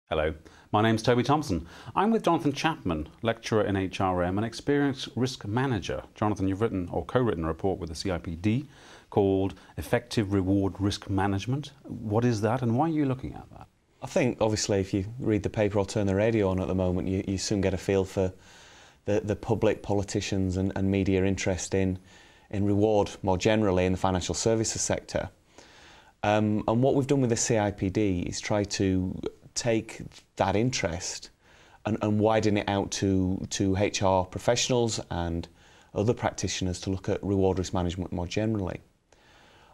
Hello, my name's Toby Thompson. I'm with Jonathan Chapman, lecturer in HRM and experienced risk manager. Jonathan, you've written or co-written a report with the CIPD called Effective Reward Risk Management. What is that and why are you looking at that? I think obviously if you read the paper or turn the radio on at the moment, you soon get a feel for the public, politicians and media interest in reward more generally in the financial services sector. And what we've done with the CIPD is try to take that interest and widen it out to HR professionals and other practitioners to look at reward risk management more generally.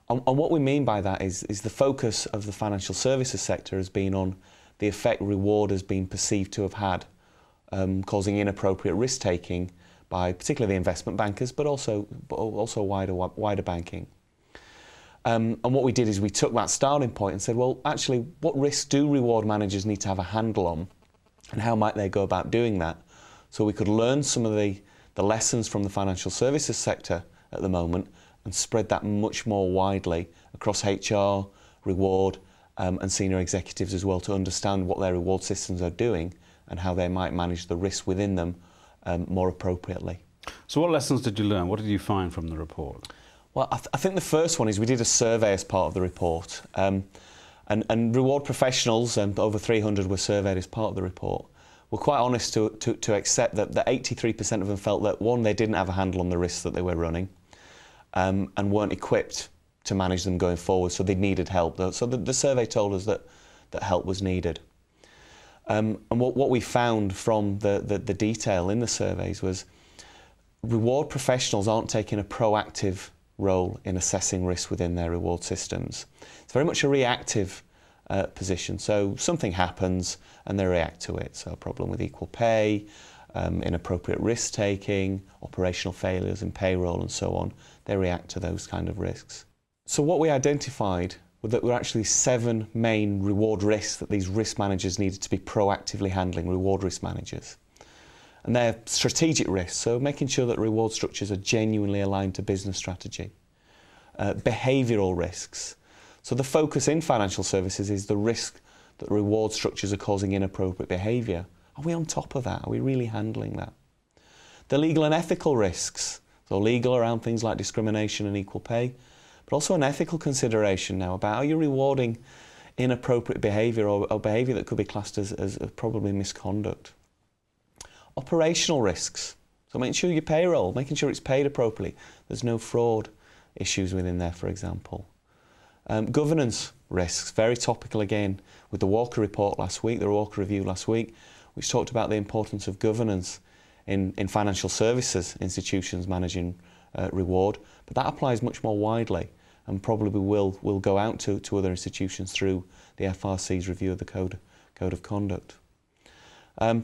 And what we mean by that is the focus of the financial services sector has been on the effect reward has been perceived to have had, causing inappropriate risk-taking by particularly the investment bankers, but also wider banking. And what we did is we took that starting point and said, well, actually, what risks do reward managers need to have a handle on, and how might they go about doing that? So we could learn some of the lessons from the financial services sector at the moment and spread that much more widely across HR, reward, and senior executives as well, to understand what their reward systems are doing and how they might manage the risk within them more appropriately. So what lessons did you learn? What did you find from the report? Well, I think the first one is we did a survey as part of the report, and reward professionals, over 300 were surveyed as part of the report, were quite honest to accept that 83% of them felt that, one, they didn't have a handle on the risks that they were running, and weren't equipped to manage them going forward, so they needed help. So the survey told us that help was needed. And what we found from the detail in the surveys was reward professionals aren't taking a proactive role in assessing risk within their reward systems. It's very much a reactive position. So something happens and they react to it. So a problem with equal pay, inappropriate risk taking, operational failures in payroll and so on. They react to those kind of risks. So what we identified were that there were actually 7 main reward risks that these risk managers needed to be proactively handling, reward risk managers. And they're strategic risks, so making sure that reward structures are genuinely aligned to business strategy. Behavioural risks. So the focus in financial services is the risk that reward structures are causing inappropriate behaviour. Are we on top of that? Are we really handling that? The legal and ethical risks. So legal around things like discrimination and equal pay, but also an ethical consideration now about how you're rewarding inappropriate behaviour or behaviour that could be classed as probably misconduct. Operational risks, so making sure your payroll, making sure it's paid appropriately, there's no fraud issues within there, for example. Governance risks, very topical again with the Walker report last week, the Walker review last week, which talked about the importance of governance in financial services institutions managing reward, but that applies much more widely and probably will go out to other institutions through the FRC's review of the Code of Conduct.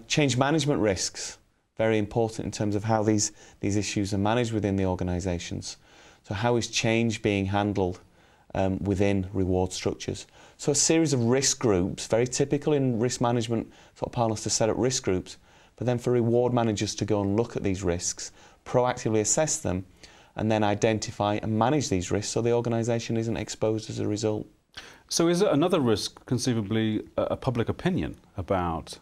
Change management risks, very important in terms of how these issues are managed within the organisations. So how is change being handled within reward structures? So a series of risk groups, very typical in risk management sort of parlance to set up risk groups, but then for reward managers to go and look at these risks, proactively assess them, and then identify and manage these risks so the organisation isn't exposed as a result. So is it another risk, conceivably, a public opinion about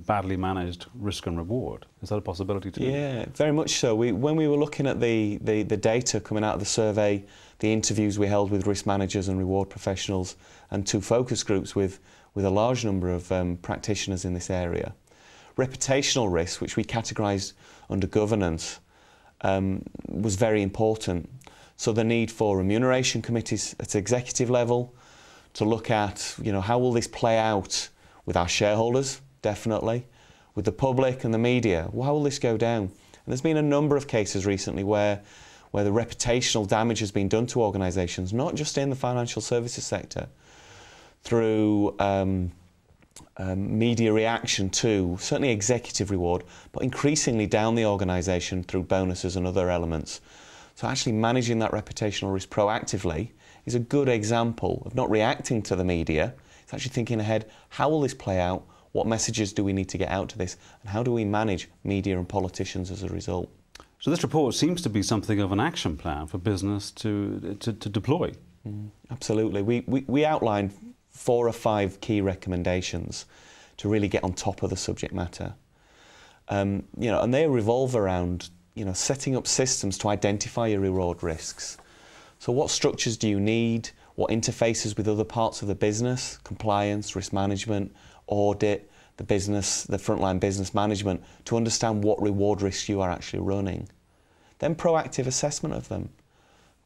badly managed risk and reward? Is that a possibility too? Yeah, very much so. When we were looking at the data coming out of the survey, the interviews we held with risk managers and reward professionals, and 2 focus groups with a large number of practitioners in this area, reputational risk, which we categorised under governance, was very important. So the need for remuneration committees at executive level, to look at, how will this play out with our shareholders, definitely, with the public and the media. How will this go down? And there's been a number of cases recently where the reputational damage has been done to organisations, not just in the financial services sector, through media reaction to certainly executive reward, but increasingly down the organisation through bonuses and other elements. So actually managing that reputational risk proactively is a good example of not reacting to the media. It's actually thinking ahead, how will this play out? What messages do we need to get out to this? And how do we manage media and politicians as a result? So this report seems to be something of an action plan for business to deploy. Absolutely. We outlined 4 or 5 key recommendations to really get on top of the subject matter. You know, and they revolve around, you know, setting up systems to identify your reward risks. So what structures do you need? What interfaces with other parts of the business, compliance, risk management, audit, the frontline business management, to understand what reward risks you are actually running. Then proactive assessment of them.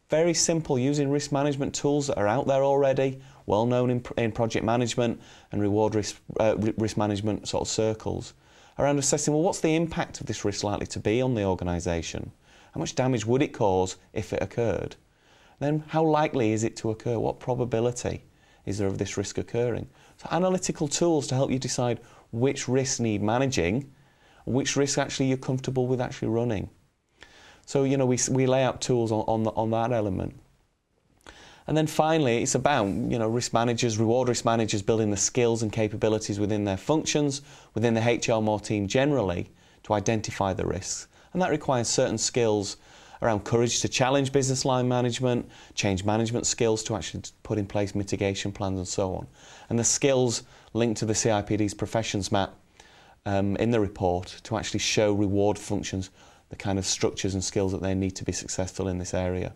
Very simple, using risk management tools that are out there already, well known in project management and reward risk management sort of circles, around assessing, well, what's the impact of this risk likely to be on the organisation? How much damage would it cause if it occurred? Then how likely is it to occur? What probability is there of this risk occurring? So analytical tools to help you decide which risks need managing, which risks actually you're comfortable with actually running. So, you know, we lay out tools on that element. And then finally, it's about, you know, risk managers, reward risk managers building the skills and capabilities within their functions, within the HR team generally, to identify the risks. And that requires certain skills around courage to challenge business line management, change management skills to actually put in place mitigation plans and so on. And the skills linked to the CIPD's professions map in the report to actually show reward functions, the kind of structures and skills that they need to be successful in this area.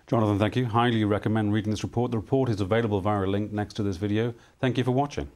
Jonathan, thank you. Highly recommend reading this report. The report is available via a link next to this video. Thank you for watching.